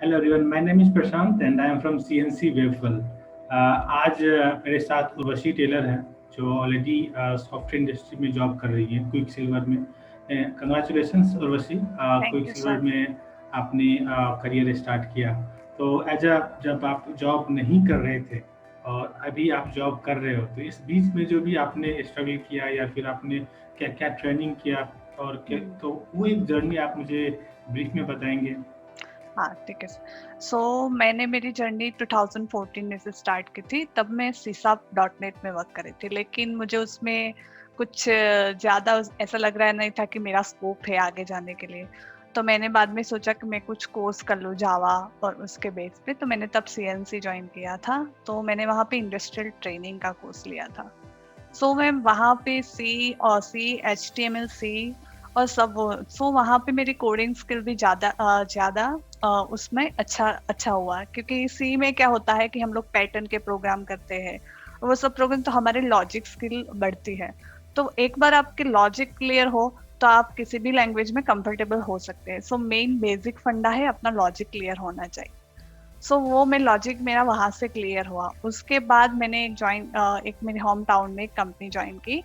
Hello everyone, my name is Prashant and I am from CNC Waveful. आज मेरे साथ Urvashi Taylor हैं जो ऑलरेडी सॉफ्टवेयर इंडस्ट्री में जॉब कर रही है क्विक सिल्वर में। Congratulations Urvashi, thank quick you silver sir. में आपने करियर स्टार्ट किया। तो एज अ जब आप जॉब नहीं कर रहे थे और अभी आप जॉब कर रहे हो, तो इस बीच में जो भी आपने स्ट्रगल किया या फिर आपने क्या क्या ट्रेनिंग किया और क्या, हम्म, तो वो एक जर्नी आप मुझे ब्रीफ में बताएंगे। हाँ ठीक है। सो मैंने मेरी जर्नी 2014 में से स्टार्ट की थी। तब मैं C#.NET में वर्क कर रही थी, लेकिन मुझे उसमें कुछ ज़्यादा ऐसा लग रहा नहीं था कि मेरा स्कोप है आगे जाने के लिए। तो मैंने बाद में सोचा कि मैं कुछ कोर्स कर लूँ जावा और उसके बेस पे। तो मैंने तब CNC ज्वाइन किया था। तो मैंने वहाँ पे इंडस्ट्रियल ट्रेनिंग का कोर्स लिया था। सो मैं वहाँ पे HTML और सब सो वहाँ पे मेरी कोडिंग स्किल भी ज़्यादा उसमें अच्छा हुआ, क्योंकि सी में क्या होता है कि हम लोग पैटर्न के प्रोग्राम करते हैं। वो सब प्रोग्राम तो हमारे लॉजिक स्किल बढ़ती है। तो एक बार आपके लॉजिक क्लियर हो तो आप किसी भी लैंग्वेज में कंफर्टेबल हो सकते हैं। सो मेन बेसिक फंडा है अपना लॉजिक क्लियर होना चाहिए। सो वो मैं लॉजिक मेरा वहां से क्लियर हुआ। उसके बाद मैंने एक मेरे होम टाउन में एक कंपनी ज्वाइन की।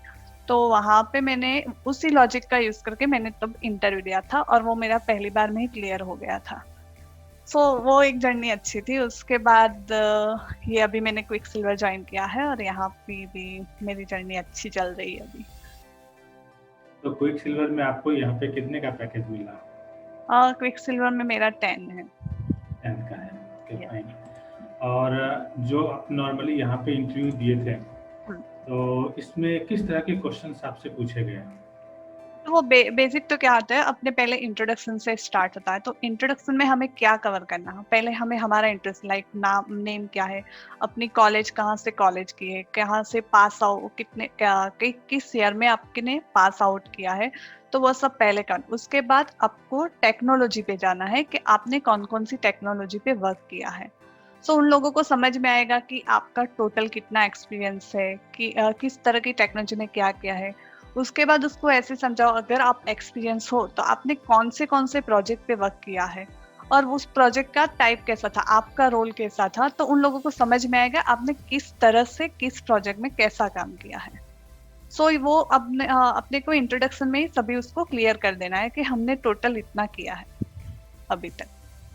तो वहां पे मैंने उसी लॉजिक का यूज करके मैंने तब इंटरव्यू दिया था और वो मेरा पहली बार में ही क्लियर हो गया था। सो वो एक जर्नी अच्छी थी। उसके बाद ये अभी मैंने क्विक सिल्वर ज्वाइन किया है और यहाँ पे भी मेरी जर्नी अच्छी चल रही है अभी। तो क्विक सिल्वर में आपको यहाँ पे कितने का पैकेज मिला? क्विक सिल्वर में मेरा 10 है। 10 का है, ओके Yes. फाइन। और जो आप नॉर्मली यहाँ पे इंटरव्यू दिए थे, हम्म। तो इसमें किस तरह के क्वेश्चंस आपसे पूछे गए? तो वो बेसिक तो क्या होता है, अपने पहले इंट्रोडक्शन से स्टार्ट होता है। तो इंट्रोडक्शन में हमें क्या कवर करना है, पहले हमें हमारा इंटरेस्ट लाइक नाम नेम क्या है, अपनी कॉलेज कहाँ से कॉलेज की है, कहाँ से पास आउट, किस ईयर में आपने पास आउट किया है। तो वो सब पहले कर। उसके बाद आपको टेक्नोलॉजी पे जाना है कि आपने कौन कौन सी टेक्नोलॉजी पे वर्क किया है। सो उन लोगों को समझ में आएगा कि आपका टोटल कितना एक्सपीरियंस है, कि किस तरह की टेक्नोलॉजी में क्या किया है। उसके बाद उसको ऐसे समझाओ, अगर आप एक्सपीरियंस हो तो आपने कौन से प्रोजेक्ट पे वर्क किया है और उस प्रोजेक्ट का टाइप कैसा था, आपका रोल कैसा था। तो उन लोगों को समझ में आएगा आपने किस तरह से किस प्रोजेक्ट में कैसा काम किया है। सो वो अपने को इंट्रोडक्शन में ही सभी उसको क्लियर कर देना है कि हमने टोटल इतना किया है अभी तक।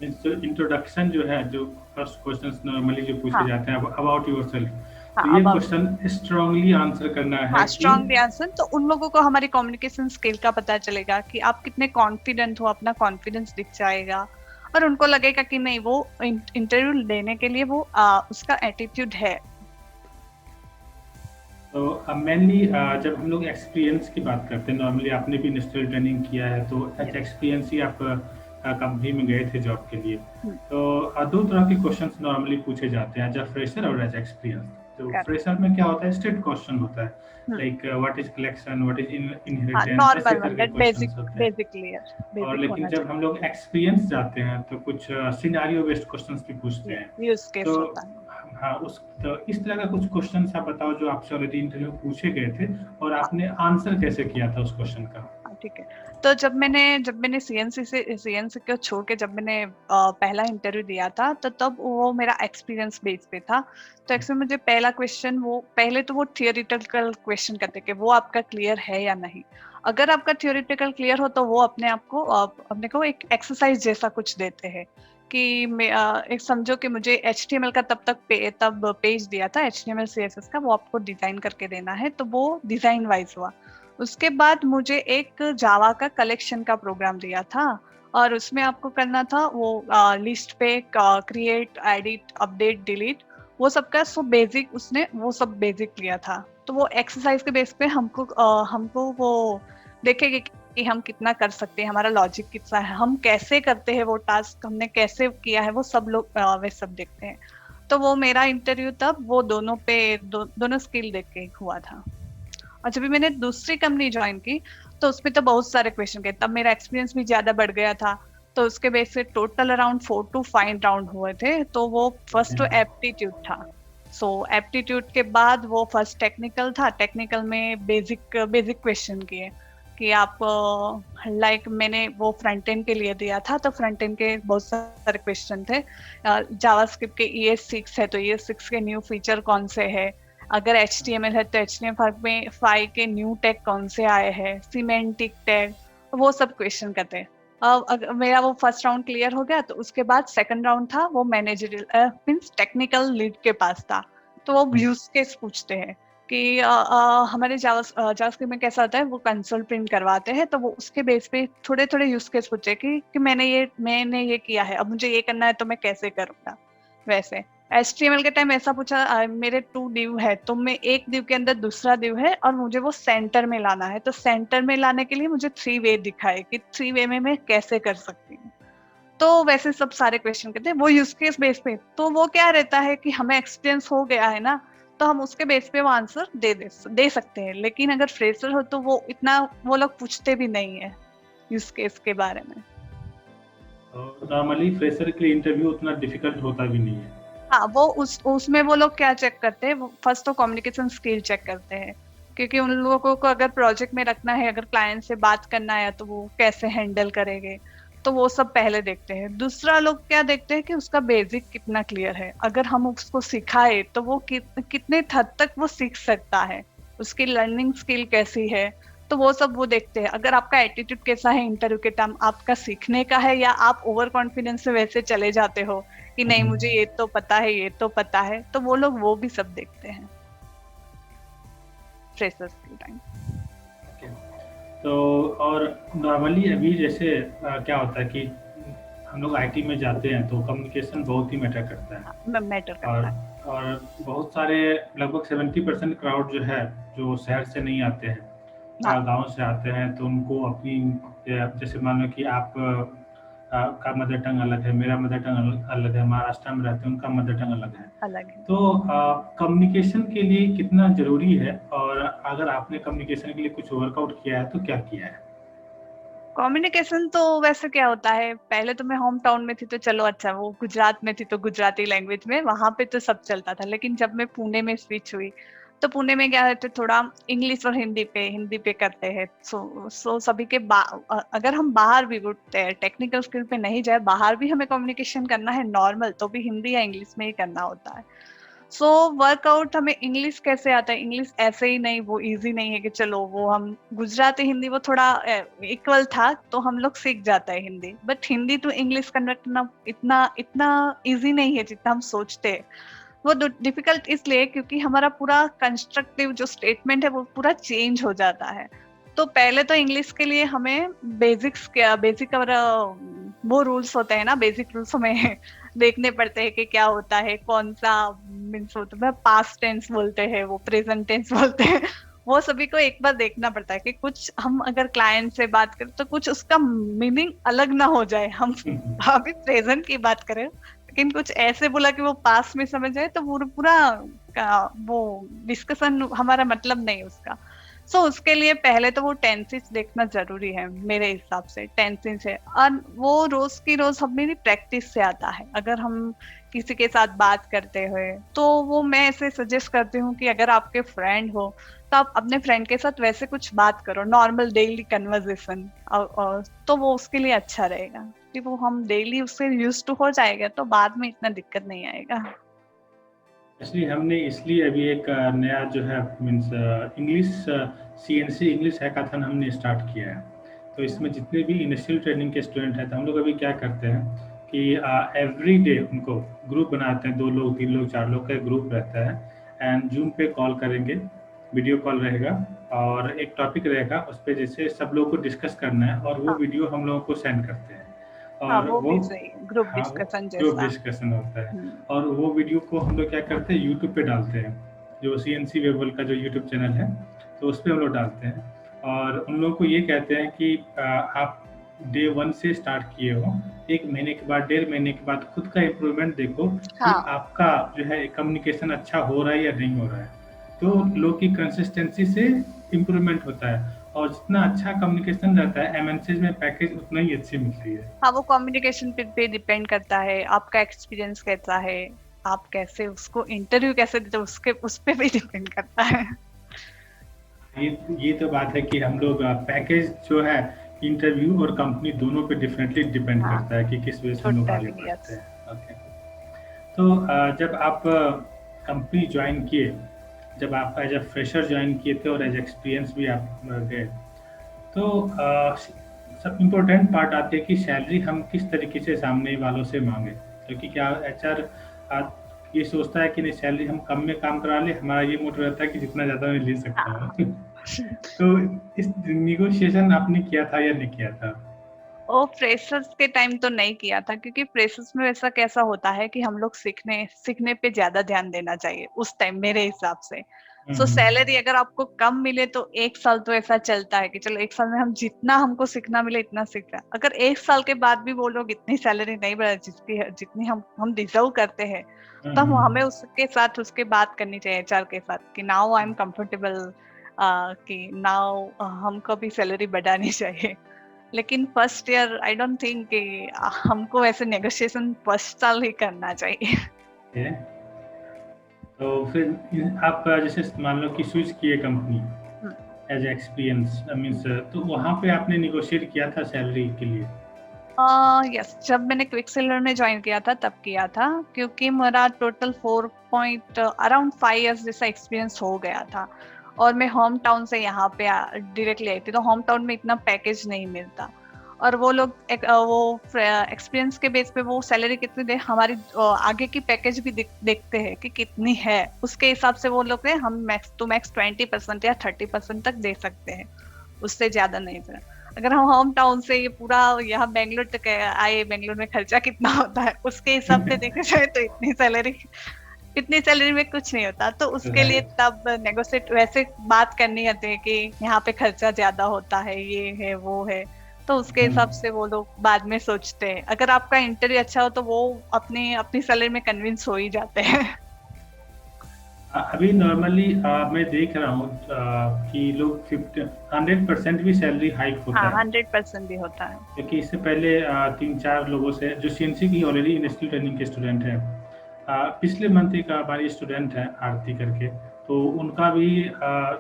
मीन्स इंट्रोडक्शन जो है, जो फर्स्ट क्वेश्चंस नॉर्मली जो पूछे हाँ जाते हैं अबाउट योरसेल्फ, तो हाँ। ये अब क्वेश्चन स्ट्रांगली आंसर करना है हाँ, कि स्ट्रॉन्ग आंसर। तो उन लोगों को हमारी कम्युनिकेशन स्किल का पता चलेगा कि आप कितने कॉन्फिडेंट हो, अपना कॉन्फिडेंस दिख जाएगा। और उनको लगेगा कि नहीं, वो इंटरव्यू लेने के लिए वो उसका एटीट्यूड है। तो मेनली जब हम लोग एक्सपीरियंस की बात करते हैं, नॉर्मली आपने भी इंडस्ट्रियल ट्रेनिंग किया है, तो एज Yes. एक्सपीरियंस ही आप कंपनी में गए थे जॉब के लिए। हम्म, तो दो तरह के क्वेश्चंस नॉर्मली पूछे जाते हैं, एज अ फ्रेशर और एज एक्सपीरियंस। तो correct. फ्रेशर में क्या होता है, स्ट्रेट क्वेश्चन होता है, hmm, like what is collection, what is हाँ, इनहेरिटेंस, ऐसे नॉर्मल वन, करके दैट बेसिक क्वेश्चंस होते हैं। बेसिक क्लियर, और बेसिक लेकिन होना जब हम चाहिए। लोग एक्सपीरियंस जाते हैं तो कुछ सिनेरियो बेस्ड क्वेश्चंस भी पूछते यस, हैं। यूज तो केस होता है। हाँ, उस तो इस तरह का कुछ क्वेश्चंस आप बताओ जो आपसे ऑलरेडी इंटरव्यू पूछे गए थे और हाँ आपने आंसर कैसे किया था उस क्वेश्चन का? हाँ, ठीक है। तो जब मैंने सीएनसी को छोड़ के जब मैंने पहला इंटरव्यू दिया था, तो तब वो मेरा एक्सपीरियंस बेस पे था। तो एक्चुअली मुझे पहला क्वेश्चन, वो पहले तो वो थियोरिटिकल क्वेश्चन करते कि वो आपका क्लियर है या नहीं। अगर आपका थियोरिटिकल क्लियर हो तो वो अपने को एक एक्सरसाइज जैसा कुछ देते हैं कि एक समझो कि मुझे HTML का तब पेज दिया था, HTML CSS का, वो आपको डिजाइन करके देना है। तो वो डिजाइन वाइज हुआ। उसके बाद मुझे एक जावा का कलेक्शन का प्रोग्राम दिया था और उसमें आपको करना था वो लिस्ट पे क्रिएट, एडिट, अपडेट, डिलीट, वो सबका सो बेसिक, उसने वो सब बेसिक लिया था। तो वो एक्सरसाइज के बेस पे हमको वो देखेंगे कि हम कितना कर सकते हैं, हमारा लॉजिक कितना है, हम कैसे करते हैं, वो टास्क हमने कैसे किया है, वो सब लोग वे सब देखते हैं। तो वो मेरा इंटरव्यू तब वो दोनों स्किल देख के हुआ था। और जब भी मैंने दूसरी कंपनी ज्वाइन की तो उसमें तो बहुत सारे क्वेश्चन के, तब मेरा एक्सपीरियंस भी ज्यादा बढ़ गया था। तो उसके बेस पे टोटल अराउंड 4 to 5 राउंड हुए थे। तो वो फर्स्ट ओके। तो एप्टीट्यूड था। सो एप्टीट्यूड के बाद वो फर्स्ट टेक्निकल था। टेक्निकल में बेसिक बेसिक क्वेश्चन किए। कि आप लाइक मैंने वो फ्रंट एंड के लिए दिया था, तो फ्रंट एंड के बहुत सारे क्वेश्चन थे। जावास्क्रिप्ट के ES6 है तो ES6 के न्यू फीचर कौन से है, अगर HTML है तो HTML5 के न्यू टैग कौन से आए हैं, सिमेंटिक टैग, वो सब क्वेश्चन करते हैं। अगर मेरा वो फर्स्ट राउंड क्लियर हो गया तो उसके बाद सेकंड राउंड था, वो मैनेजरियल मींस टेक्निकल लीड के पास था। तो वो यूज केस पूछते हैं कि हमारे जावास्क्रिप्ट में कैसा होता है, वो कंसोल प्रिंट करवाते हैं, तो वो उसके बेस पे थोड़े थोड़े यूज केस पूछे कि मैंने ये किया है, अब मुझे ये करना है तो मैं कैसे करूंगा। वैसे HTML के टाइम ऐसा पूछा, मेरे 2 div है तो मैं एक div के अंदर दूसरा div है और मुझे वो सेंटर में लाना है, तो सेंटर में लाने के लिए मुझे 3 वे दिखाए कि 3 वे में मैं कैसे कर सकती हूँ। तो वैसे सब सारे क्वेश्चन करते हैं वो यूज केस बेस पे। तो वो क्या रहता है कि हमें एक्सपीरियंस हो गया है ना, तो हम उसके बेस पे वो आंसर दे सकते हैं। लेकिन अगर फ्रेशर हो तो वो इतना वो लोग पूछते भी नहीं है यूज केस के बारे में। नॉर्मली फ्रेशर के लिए इंटरव्यू उतना डिफिकल्ट होता भी नहीं है। हाँ, वो उसमें वो लोग क्या चेक करते हैं, फर्स्ट तो कम्युनिकेशन स्किल चेक करते हैं, क्योंकि उन लोगों को अगर प्रोजेक्ट में रखना है, अगर क्लाइंट से बात करना है तो वो कैसे हैंडल करेंगे, तो वो सब पहले देखते हैं। दूसरा लोग क्या देखते हैं कि उसका बेसिक कितना क्लियर है, अगर हम उसको सिखाए तो वो कितने हद तक वो सीख सकता है, उसकी लर्निंग स्किल कैसी है, तो वो सब वो देखते हैं। अगर आपका एटीट्यूड कैसा है इंटरव्यू के टाइम, आपका सीखने का है या आप ओवर कॉन्फिडेंस से वैसे चले जाते हो कि नहीं मुझे ये तो पता है, ये तो पता है, तो वो लोग वो भी सब देखते हैं फ्रेशर्स के टाइम। तो और नॉर्मली अभी जैसे क्या होता है कि हम लोग आईटी में जाते हैं तो कम्युनिकेशन बहुत ही मैटर करता है। मैटर और करता है। और बहुत सारे लगभग 70% क्राउड जो है, जो शहर से नहीं आते हैं, हाँ, गांव से आते हैं, तो उनको अपनी जैसे मान लो कि आप का मदर टंग अलग है, मेरा मदर टंग अलग है, महाराष्ट्र में रहते हैं उनका मदर टंग अलग है। अलग है। तो कम्युनिकेशन के लिए कितना ज़रूरी है, और अगर आपने कम्युनिकेशन के लिए कुछ वर्कआउट किया है तो क्या किया है? कम्युनिकेशन तो वैसे क्या होता है, पहले तो मैं होम टाउन में थी तो चलो अच्छा, वो गुजरात में थी तो गुजराती लैंग्वेज में वहां पे तो सब चलता था। लेकिन जब मैं पुणे में स्विच हुई तो पुणे में क्या है, थोड़ा इंग्लिश और हिंदी पे करते हैं। सो सभी के अगर हम बाहर भी टेक्निकल स्किल पे नहीं जाए, बाहर भी हमें कम्युनिकेशन करना है नॉर्मल, तो भी हिंदी या इंग्लिश में ही करना होता है। सो वर्कआउट हमें इंग्लिश कैसे आता है, इंग्लिश ऐसे ही नहीं, वो इजी नहीं है कि चलो वो हम गुजराती हिंदी वो थोड़ा इक्वल था तो हम लोग सीख जाता है Hindi, but Hindi to English convert करना इतना इतना इजी नहीं है जितना हम सोचते हैं। वो डिफिकल्ट इसलिए क्योंकि हमारा पूरा कंस्ट्रक्टिव जो स्टेटमेंट है वो पूरा चेंज हो जाता है। तो पहले तो इंग्लिश के लिए हमें बेसिक और वो रूल्स होते हैं ना, बेसिक रूल्स हमें देखने पड़ते हैं कि क्या होता है, कौन सा मीन्स होता है, पास्ट टेंस बोलते हैं, वो प्रेजेंट टेंस बोलते हैं, वो सभी को एक बार देखना पड़ता है कि कुछ हम अगर क्लाइंट से बात करें तो कुछ उसका मीनिंग अलग ना हो जाए। हम अभी प्रेजेंट की बात करें लेकिन कुछ ऐसे बोला कि वो पास में समझ जाए तो पूरा वो डिस्कशन हमारा मतलब नहीं उसका। सो उसके लिए पहले तो वो टेंसेस देखना जरूरी है मेरे हिसाब से, टेंसेस है, और वो रोज की रोज हमें प्रैक्टिस से आता है। अगर हम किसी के साथ बात करते हुए तो वो मैं ऐसे सजेस्ट करती हूँ कि अगर आपके फ्रेंड हो तो आप अपने फ्रेंड के साथ वैसे कुछ बात करो, नॉर्मल डेली कन्वर्सेशन, तो वो उसके लिए अच्छा रहेगा कि वो हम डेली उससे यूज टू हो जाएगा तो बाद में इतना दिक्कत नहीं आएगा। एक्चुअली हमने इसलिए अभी एक नया जो है means English CNC English hackathon हमने स्टार्ट किया है। तो इसमें जितने भी इनिशियल ट्रेनिंग के स्टूडेंट हैं तो हम लोग अभी क्या करते हैं कि एवरी डे उनको ग्रुप बनाते हैं, 2 लोग 3 लोग 4 लोग का ग्रुप रहता है, एंड जूम पे कॉल करेंगे, वीडियो कॉल रहेगा, और एक टॉपिक रहेगा उस पर जैसे सब लोग को डिस्कस करना है, और वो हाँ, वीडियो हम लोगों को सेंड करते हैं। हाँ, और वो वो भी सही, ग्रुप हाँ, वो डिस्कशन ग्रुप जैसा। डिस्कशन होता है, हम्म, और वो वीडियो को हम लोग क्या करते हैं यूट्यूब पे डालते हैं, जो CNC वेबल का जो यूट्यूब चैनल है, तो उस पे हम लोग डालते हैं। और उन लोगों को ये कहते हैं कि आप डे 1 से स्टार्ट किए हो, 1 महीने के बाद, 1.5 महीने के बाद खुद का इम्प्रूवमेंट देखो कि हाँ, आपका जो है कम्युनिकेशन अच्छा हो रहा है या नहीं हो रहा है। तो लोग की कंसिस्टेंसी से इम्प्रूवमेंट होता है, और जितना अच्छा कम्युनिकेशन रहता है MNCs में पैकेज उतना ही अच्छी मिलती है। हाँ, वो कम्युनिकेशन पे डिपेंड करता है, आपका एक्सपीरियंस कैसा है, आप कैसे उसको इंटरव्यू कैसे देते हो, उसके उस पे भी डिपेंड करता है। ये तो बात है कि हम लोग पैकेज जो है इंटरव्यू और कंपनी दोनों पे डिफरेंटली डिपेंड हाँ, करता है कि किस वजह से हम लोग आगे टोटली बढ़ते यस। हैं। ओके। तो जब आप कंपनी ज्वाइन किए, जब आप एज अ फ्रेशर ज्वाइन किए थे और एज एक्सपीरियंस भी आप गए, तो सब इम्पोर्टेंट पार्ट आती है कि सैलरी हम किस तरीके से सामने वालों से मांगे, क्योंकि क्या एचआर ये सोचता है कि नहीं सैलरी हम कम में काम करा ले, हमारा ये मोटिव रहता है कि जितना ज़्यादा मैं ले सकता हाँ। हूँ। तो इस निगोशिएशन आपने किया था या नहीं किया था? ओ फ्रेशर्स के टाइम तो नहीं किया था, क्योंकि फ्रेशर्स में ऐसा कैसा होता है कि हम लोग सीखने सीखने पे ज्यादा ध्यान देना चाहिए उस टाइम मेरे हिसाब से। सो हम्म। सैलरी अगर आपको कम मिले तो एक साल तो ऐसा चलता है कि चलो एक साल में हम जितना हमको सीखना मिले इतना सीख रहे हैं। अगर एक साल के बाद भी वो लोग इतनी सैलरी नहीं बढ़ा जिसकी जितनी हम डिजर्व करते हैं, तब हमें उसके साथ उसके बात करनी चाहिए एचआर के साथ कि नाउ आई एम कंफर्टेबल, कि नाउ हमको भी सैलरी बढ़ानी चाहिए। लेकिन first year I don't think कि हमको ऐसे नेगोशिएशन फर्स्ट साल ही करना चाहिए। ओके। तो फिर आप जैसे मान लो कि स्विच किए कंपनी एज एक्सपीरियंस मीन्स, तो वहाँ पे आपने निगोशिएट किया था सैलरी के लिए? यस, जब मैंने क्विक सिल्वर में ज्वाइन किया था तब किया था, क्योंकि मेरा टोटल 4.5 इयर्स जैसा एक्सपीरियंस हो गया था और मैं होम टाउन से यहाँ पे डायरेक्टली आई थी, तो होम टाउन में इतना पैकेज नहीं मिलता। और वो लोग वो एक्सपीरियंस के बेस पे वो सैलरी कितनी दे, हमारी आगे की पैकेज भी देखते हैं कि कितनी है, उसके हिसाब से वो लोग हम मैक्स टू मैक्स 20% या 30% तक दे सकते हैं, उससे ज्यादा नहीं दे। अगर हम होम टाउन से ये पूरा यहाँ बेंगलोर तक आए, बेंगलोर में खर्चा कितना होता है उसके हिसाब से देखा जाए तो इतनी सैलरी में कुछ नहीं होता। तो उसके लिए राइट। तब नेगोशिएट वैसे बात करनी आती है कि यहाँ पे खर्चा ज्यादा होता है, ये है वो है, तो उसके हिसाब से वो लोग बाद में सोचते हैं। अगर आपका इंटरव्यू अच्छा हो तो वो अपनी अपनी सैलरी में कन्विंस हो ही जाते हैं। अभी नॉर्मली मैं देख रहा हूँ कि लोग 100% भी सैलरी हाइक हाँ, होता है, 100% भी होता है। क्योंकि इससे पहले 3-4 लोगों से जो सीएनसी की ऑलरेडी इंडस्ट्रियल ट्रेनिंग के स्टूडेंट हैं, पिछले मंथ एक हमारी स्टूडेंट है आरती करके, तो उनका भी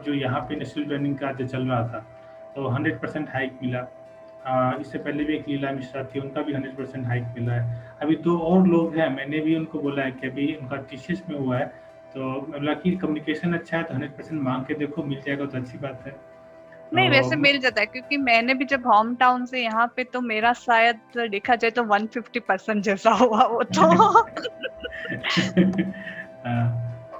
जो यहाँ पे इंडस्ट्रियल ट्रेनिंग का जो चल रहा था, तो 100% हाइक मिला। इससे पहले भी एक लीला मिश्रा थी, उनका भी 100% हाइक मिला है। अभी 2 और लोग हैं, मैंने भी उनको बोला है कि अभी उनका टीसीएस में हुआ है, तो मैं बोला कि कम्युनिकेशन अच्छा है तो 100% मांग के देखो, मिल जाएगा तो अच्छी बात है। नहीं, तो वैसे मिल जाता है, क्योंकि मैंने भी जब होम टाउन से यहाँ पे, तो मेरा शायद देखा जाए तो 150% जैसा हुआ वो तो।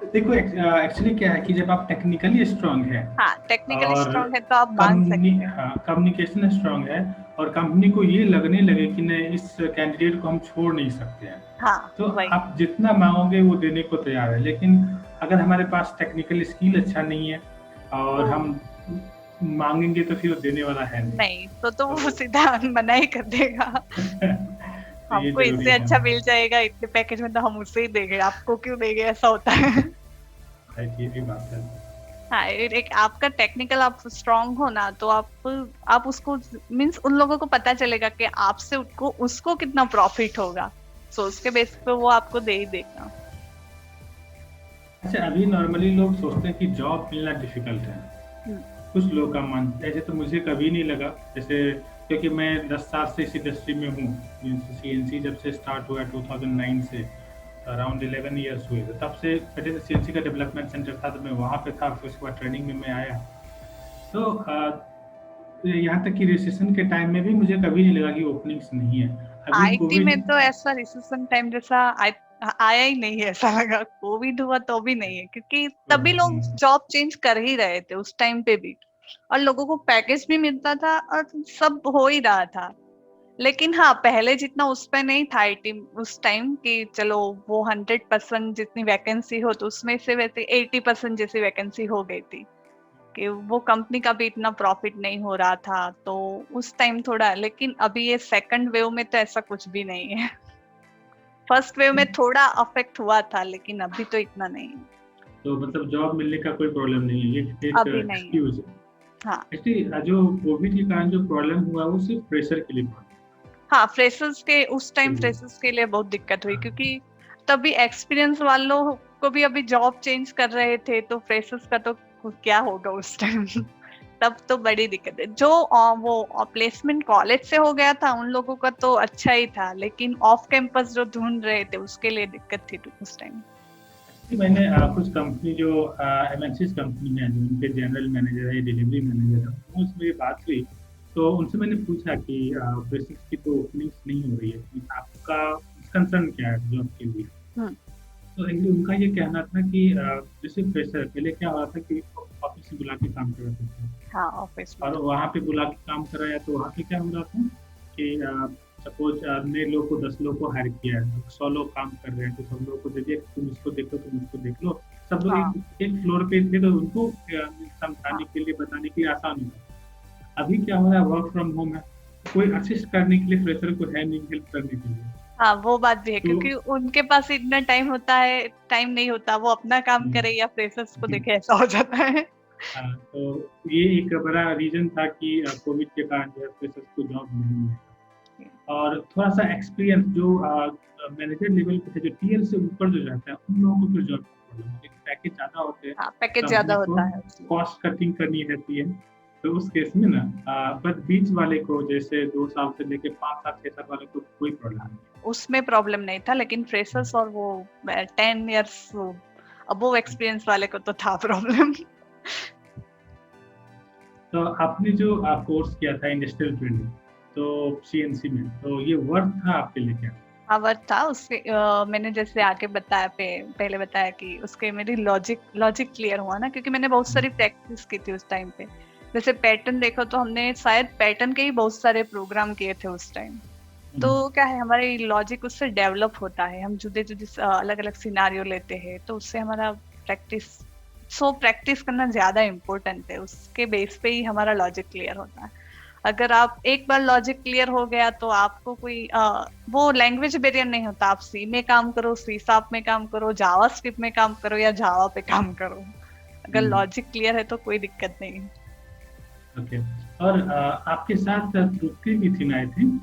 देखो एक्चुअली क्या है कि जब आप टेक्निकली स्ट्रांग हैं हाँ, टेक्निकली और स्ट्रांग है तो आप मांग सकते हैं। कम्युनिकेशन स्ट्रांग है और कंपनी को ये लगने लगे कि नहीं इस कैंडिडेट को हम छोड़ नहीं सकते हैं, हाँ, तो वही। आप जितना मांगोगे वो देने को तैयार है। लेकिन अगर हमारे पास टेक्निकल स्किल अच्छा नहीं है और तो हम मांगेंगे तो फिर वो देने वाला है नहीं। नहीं, तो वो तो सीधा मना ही कर देगा। तो ये हमको जरूरी इससे है। अच्छा मिल जाएगा इतने पैकेज में, तो हम उसे ही देंगे, आपको क्यों देंगे, ऐसा होता है। राइट, ये भी बात है। हाँ, एक आपका टेक्निकल आप स्ट्रांग हो ना, तो आप उसको मीन्स उन लोगों को पता चलेगा कि आपसे उसको कितना प्रॉफिट होगा, सो उसके बेस पे वो आपको दे ही देगा। अच्छा, अभी नॉर्मली लोग सोचते हैं कि जॉब मिलना डिफिकल्ट है, हम्म, कुछ लोग का मानते हैं, ऐसे तो मुझे कभी नहीं लगा। जैसे क्योंकि मैं 10 साल से इस इंडस्ट्री में हूँ, सीएनसी जब से स्टार्ट हुआ 2009 से अराउंड 11 ईयर्स हुए थे, तब से पहले सीएनसी का डेवलपमेंट सेंटर था तो मैं वहाँ पे था, फिर उसके बाद ट्रेनिंग में मैं आया। तो यहाँ तक कि रिसेशन के टाइम में भी मुझे कभी नहीं लगा कि ओपनिंग्स नहीं है। अभी आईटी कोविड। में तो ऐसा रिसेशन टाइम जैसा आया ही नहीं है, ऐसा लगा। कोविड हुआ तो भी नहीं है, क्योंकि तभी लोग जॉब चेंज कर ही रहे थे उस टाइम पे भी, और लोगों को पैकेज भी मिलता था और सब हो ही रहा था। लेकिन हाँ, पहले जितना उस पे नहीं था आईटी उस टाइम कि चलो वो 100% जितनी वैकेंसी हो तो उसमें से वैसे 80% जैसी वैकेंसी हो गई थी, कि वो कंपनी का भी इतना प्रॉफिट नहीं हो रहा था, तो उस टाइम थोड़ा। लेकिन अभी ये सेकंड वेव में तो ऐसा कुछ भी नहीं है। फर्स्ट वेव में थोड़ा अफेक्ट हुआ था, लेकिन अभी तो इतना नहीं है। तो मतलब जॉब मिलने का कोई प्रॉब्लम नहीं है, ये एक अभी नहीं है। एक्सक्यूज है। हाँ। एक्चुअली जो कोविड के कारण जो प्रॉब्लम हुआ वो सिर्फ प्रेशर के लिए हुआ। हाँ, फ्रेशर्स के उस टाइम चलिए। फ्रेशर्स के लिए बहुत दिक्कत हुई, हाँ। क्योंकि तभी एक्सपीरियंस वालों को भी अभी जॉब चेंज कर रहे थे, तो फ्रेशर्स का तो क्या होगा उस टाइम। तब तो बड़ी दिक्कत है। जो वो प्लेसमेंट कॉलेज से हो गया था उन लोगों का तो अच्छा ही था, लेकिन ऑफ कैंपस जो ढूंढ रहे थे उसके लिए दिक्कत थी उस टाइम। कि मैंने कुछ कंपनी जो एमएनसीज कंपनी है, जो उनके जनरल मैनेजर है, डिलीवरी मैनेजर है, उसमें ये बात हुई। तो उनसे मैंने पूछा कि बेसिक्स की तो ओपनिंग्स नहीं हो रही है, कि आपका कंसर्न क्या है जॉब के लिए। हम्म। तो एक्चुअली उनका ये कहना था कि जैसे फ्रेशर पहले क्या हो रहा था कि ऑफिस में बुला के काम कराते थे, हाँ, ऑफिस में और तो वहाँ पे बुला के काम कराया तो वहाँ पे क्या हो रहा था कि सपोज नए लोग को 10 लोग को हायर किया है, तो 100 लोग काम कर रहे हैं, तो सब लोग को दे दिया कि तुम इसको देख लो, तुम इसको देख लो। सब लोग हाँ एक फ्लोर पे थे, तो उनको हाँ समझाने के लिए, बताने के लिए आसान होता। अभी क्या हो रहा है, वर्क फ्रॉम होम है, कोई असिस्ट करने के लिए फ्रेशर को है नहीं, हेल्प करने के लिए। हाँ, वो बात भी है, तो क्योंकि उनके पास इतना टाइम होता है, टाइम नहीं होता, वो अपना काम करे या फ्रेशर्स को देखे, ऐसा हो जाता है। तो ये एक बड़ा रीजन था कि कोविड के कारण जो है फ्रेशर्स को जॉब नहीं मिली। और थोड़ा सा एक्सपीरियंस जो मैनेजर लेवल पे थे, जो टीएल से ऊपर जो जाता है, उन लोगों को फिर जॉब की प्रॉब्लम होती है, पैकेज ज्यादा होते हैं, हाँ, पैकेज ज्यादा कंपनी को होता है उसमें। कॉस्ट कटिंग करनी रहती है। तो उस केस में ना बस बीच वाले को, जैसे 2 साल से लेके 5 साल 6 साल वाले को कोई प्रॉब्लम नहीं उसमें प्रॉब्लम नहीं था, लेकिन फ्रेशर्स और वो 10 इयर्स अब वो एक्सपीरियंस वाले को तो था प्रॉब्लम। है। तो आपने जो कोर्स किया था इंडस्ट्रियल ट्रेनिंग, तो सीएनसी में, तो ये वर्क था आपके लिए क्या? आवर था उसके। मैंने जैसे आगे बताया, पहले बताया कि उसके मेरी लॉजिक क्लियर हुआ ना, क्योंकि मैंने बहुत सारी प्रैक्टिस की थी उस टाइम पे। जैसे पैटर्न देखो तो हमने शायद पैटर्न के ही बहुत सारे प्रोग्राम किए थे उस टाइम। तो क्या है, हमारी लॉजिक उससे डेवलप होता है, हम जुदे जुदे अलग अलग सिनारियो लेते हैं, तो उससे हमारा प्रैक्टिस करना ज्यादा इम्पोर्टेंट है, उसके बेस पे ही हमारा लॉजिक क्लियर होता है। अगर आप एक बार लॉजिक क्लियर हो गया तो आपको कोई वो लैंग्वेज बैरियर नहीं होता, आप सी में काम करो, सी शार्प में काम करो, जावा स्क्रिप्ट में काम करो या जावा पे काम करो, अगर लॉजिक क्लियर है तो कोई दिक्कत नहीं। ओके। और आपके साथ तृप्ति भी थी ना, आई थिंक।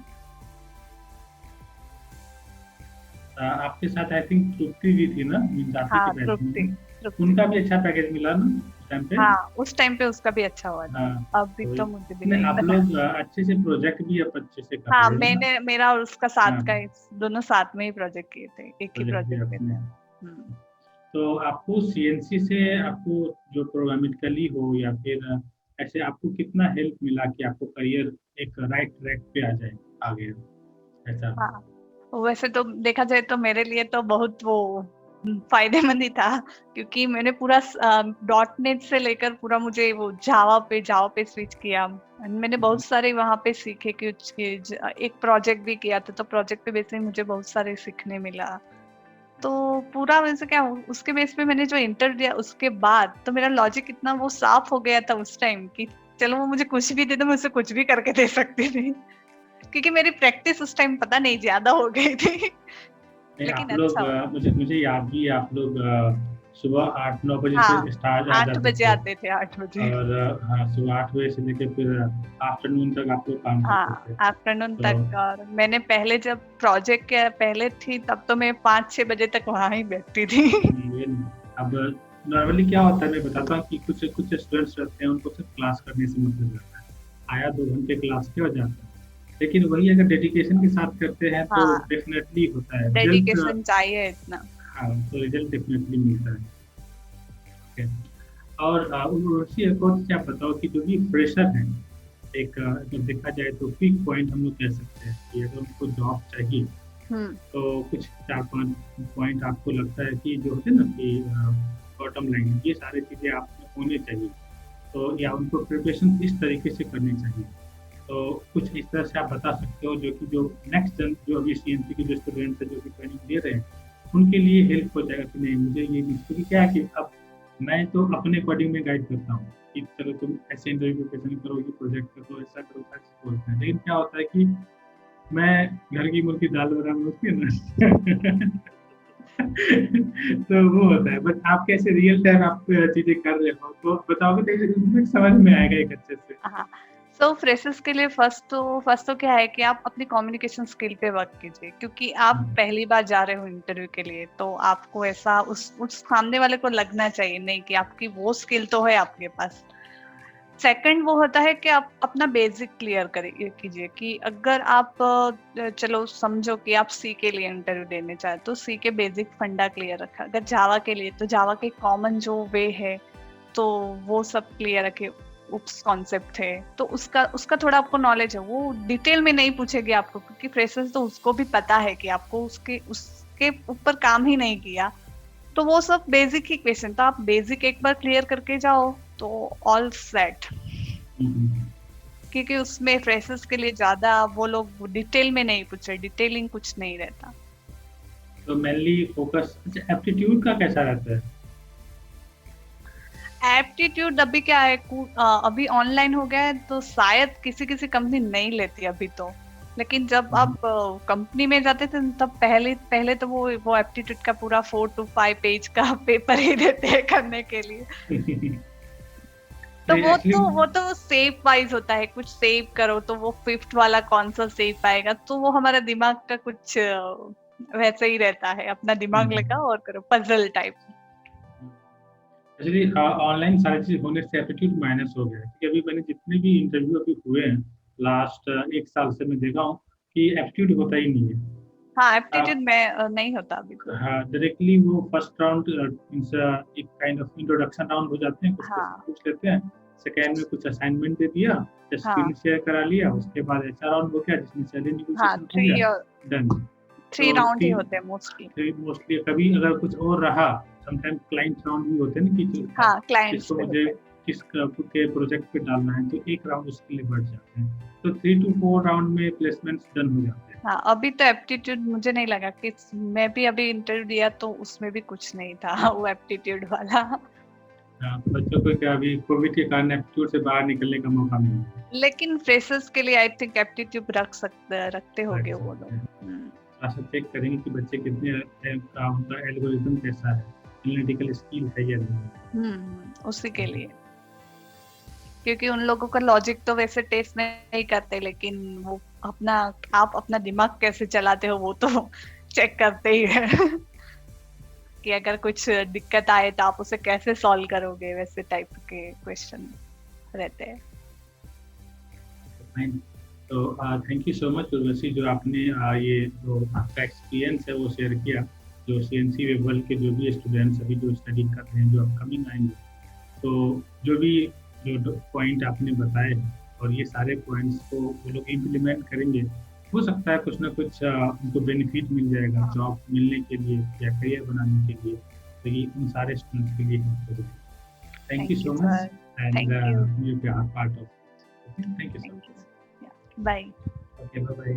आपके साथ आई थिंक तृप्ति भी थी ना, मीन्स आपके हाँ, के बैच में तृप्ति थी। तृप्ति उनका भी अच्छा पैकेज मिला ना उस टाइम पे? हाँ, उस टाइम पे उसका भी अच्छा हुआ था। हाँ, अभी तो मुझे भी नहीं, नहीं आप पता। लोग अच्छे से प्रोजेक्ट भी आप अच्छे से कर हाँ, रहे हो ना? मेरा और उसका साथ हाँ, का दोनों साथ में ही प्रोजेक्ट किए थे, एक ही प्रोजेक्ट भी प्रोजेक्ट पे आपने। थे। हम्म। तो आपको सीएनसी से, आपको जो प्रोग्रामेटिकली हो या फिर ऐसे, आपको कितना हेल्प मिला कि आपको करियर एक राइट ट्रैक पे आ जाए आगे, ऐसा? हाँ, वैसे तो देखा जाए तो मेरे लिए तो बहुत वो फायदेमंद ही था, क्योंकि मैंने पूरा डॉट नेट से लेकर पूरा मुझे वो जावा पे स्विच किया। मैंने बहुत सारे वहां पे सीखे कि एक प्रोजेक्ट भी किया था, तो प्रोजेक्ट पे बेसिस मुझे बहुत सारे सीखने मिला। तो पूरा वैसे क्या, उसके बेस पे मैंने जो इंटर दिया उसके बाद तो मेरा लॉजिक इतना वो साफ हो गया था उस टाइम कि चलो वो मुझे कुछ भी दे दो, मैं उसे कुछ भी करके दे सकती थी, क्योंकि मेरी प्रैक्टिस उस टाइम पता नहीं ज्यादा हो गई थी। नहीं, लेकिन आप लोग अच्छा हुआ। मुझे मुझे याद भी है, आप लोग सुबह 8-9 बजे हाँ, से स्टार्ट आ 8 जाते बजे थे। आते थे, 8 बजे। और हाँ, सुबह 8 बजे से लेके फिर आफ्टरनून तक आप लोग काम करते हाँ, थे। आफ्टरनून तो तक। और मैंने पहले जब प्रोजेक्ट के पहले थी तब तो मैं 5-6 बजे तक वहां ही बैठती थी। ये अब नॉर्मली क्या होता है, मैं बताता हूँ कि कुछ कुछ स्टूडेंट्स रहते हैं, उनको सिर्फ क्लास करने से मतलब रहता है, आया 2 घंटे क्लास के हो जाता है। लेकिन वही अगर डेडिकेशन के साथ करते हैं तो हाँ, डेफिनेटली होता है रिजल्ट। डेडिकेशन चाहिए इतना। हाँ, तो रिजल्ट डेफिनेटली मिलता है। ओके। और उसी एक और चीज़ आप बताओ कि जो भी फ्रेशर हैं, एक अगर देखा जाए तो पीक पॉइंट हम लोग कह सकते हैं कि अगर उनको जॉब चाहिए, हम्म। तो कुछ 4-5 पॉइंट आपको लगता है कि जो होते हैं ना कि बॉटम लाइन, ये सारी चीज़ें आप में होनी चाहिए, तो या उनको प्रिपरेशन इस तरीके से करनी चाहिए। तो कुछ इस तरह से आप बता सकते हो, जो कि जो नेक्स्ट जन, जो अभी सीएनसी के जो स्टूडेंट्स हैं, जो कि ट्रेनिंग दे रहे हैं, उनके लिए हेल्प हो जाएगा कि नहीं, मुझे ये चीज़, क्योंकि क्या है कि अब मैं तो अपने अकॉर्डिंग में गाइड करता हूँ कि चलो तुम ऐसे इंटरव्यू प्रिपरेशन करो, ये प्रोजेक्ट करो, ऐसा करो, ऐसा चीज़ बोलते हैं। लेकिन क्या होता है कि मैं घर की मुर्गी दाल बराबर होती है ना। तो वो होता है, बट आप कैसे रियल टाइम आप चीजें कर रहे हो, तो बताओगे तो समझ में आएगा एक अच्छे से। हाँ, सो फ्रेशर्स के लिए फर्स्ट तो क्या है कि आप अपनी कम्युनिकेशन स्किल पे वर्क कीजिए, क्योंकि आप पहली बार जा रहे हो इंटरव्यू के लिए, तो आपको ऐसा उस सामने वाले को लगना चाहिए नहीं कि आपकी वो स्किल तो है आपके पास। सेकंड वो होता है कि आप अपना बेसिक क्लियर कीजिए कि अगर आप चलो समझो कि आप सी के लिए इंटरव्यू देने चाहे तो सी के बेसिक फंडा क्लियर रखा। अगर जावा के लिए तो जावा के कॉमन जो वे है तो वो सब क्लियर रखे, उप्स कॉन्सेप्ट है तो उसका उसका थोड़ा आपको नॉलेज है, वो डिटेल में नहीं पूछेगी आपको, क्योंकि फ्रेशर्स तो उसको भी पता है कि आपको उसके ऊपर काम ही नहीं किया, तो वो सब बेसिक ही क्वेश्चन, तो आप बेसिक एक बार क्लियर करके जाओ तो ऑल सेट। क्योंकि उसमें फ्रेशर्स के लिए ज्यादा वो लोग डिटेल में नहीं पूछे, डिटेलिंग कुछ नहीं रहता। तो मेनली फोकस अच्छा एप्टीट्यूड का कैसा रहता है? एप्टीट्यूड अभी क्या है, अभी ऑनलाइन हो गया है तो शायद किसी किसी कंपनी नहीं लेती अभी तो, लेकिन जब आप कंपनी में जाते थे तब पहले तो वो एप्टीट्यूड का पूरा 4 to 5 पेज का पेपर ही देते हैं करने के लिए। तो वो तो सेव वाइज होता है, कुछ सेव करो तो वो 5th वाला कौन सा सेव पाएगा, तो वो हमारा दिमाग का कुछ वैसे ही रहता है, अपना दिमाग लगाओ और करो, पजल टाइप। एक्चुअली ऑनलाइन सारी चीज होने से एप्टीट्यूड माइनस हो गया है, क्योंकि अभी मैंने जितने भी इंटरव्यू अभी हुए हैं लास्ट 1 साल से मैं देखा हूँ कि एप्टीट्यूड होता ही नहीं है। हाँ, एप्टीट्यूड में नहीं होता अभी तो। हाँ, डायरेक्टली वो फर्स्ट राउंड एक काइंड ऑफ इंट्रोडक्शन राउंड हो जाते हैं, कुछ क्वेश्चन पूछ लेते हैं, सेकेंड में कुछ असाइनमेंट दे दिया, स्क्रीन शेयर करा लिया, उसके बाद एचआर राउंड हो गया जिसमें सैलरी नेगोशिएशन हो गया, डन। 3 राउंड ही होते हैं मोस्टली। कभी अगर कुछ और रहा, समटाइम क्लाइंट राउंड भी होते हैं ना कि हाँ, क्लाइंट्स किसको मुझे किस के प्रोजेक्ट पे डालना है, तो एक राउंड उसके लिए बढ़ जाते हैं, तो 3 to 4 राउंड में प्लेसमेंट्स डन हो जाते हैं। हाँ, अभी तो एप्टीट्यूड मुझे नहीं लगा कि, मैं भी अभी इंटरव्यू दिया तो उसमें भी कुछ नहीं था वो एप्टीट्यूड वाला। बच्चों को क्या अभी कोविड के कारण एप्टीट्यूड से बाहर निकलने का मौका मिला, लेकिन फ्रेशर्स के लिए आई थिंक एप्टीट्यूड रखते होंगे वो लोग। अच्छा, चेक करेंगे कि बच्चे कितने उनका एल्गोरिथम कैसा है, एनालिटिकल स्किल है या नहीं। उसी के लिए, क्योंकि उन लोगों का लॉजिक तो वैसे टेस्ट नहीं करते, लेकिन वो आप अपना दिमाग कैसे चलाते हो वो तो चेक करते ही है कि अगर कुछ दिक्कत आए तो आप उसे कैसे सॉल्व करोगे, वैसे टाइप के क्वेश्चन रहते हैं। तो thank you so much Urvashi, जो आपने ये जो आपका एक्सपीरियंस है वो शेयर किया, जो CNC वेबल के जो भी स्टूडेंट्स अभी जो स्टडी कर रहे हैं, जो अपकमिंग आएंगे, तो जो भी जो पॉइंट आपने बताए और ये सारे पॉइंट्स को वो लोग इम्प्लीमेंट करेंगे, हो सकता है कुछ ना कुछ उनको बेनिफिट मिल जाएगा जॉब मिलने के लिए या करियर बनाने के लिए, तो ये उन सारे स्टूडेंट्स के लिए हेल्प करेगा। Thank you so much and you are part of. Thank you so much. Bye. Okay, bye-bye.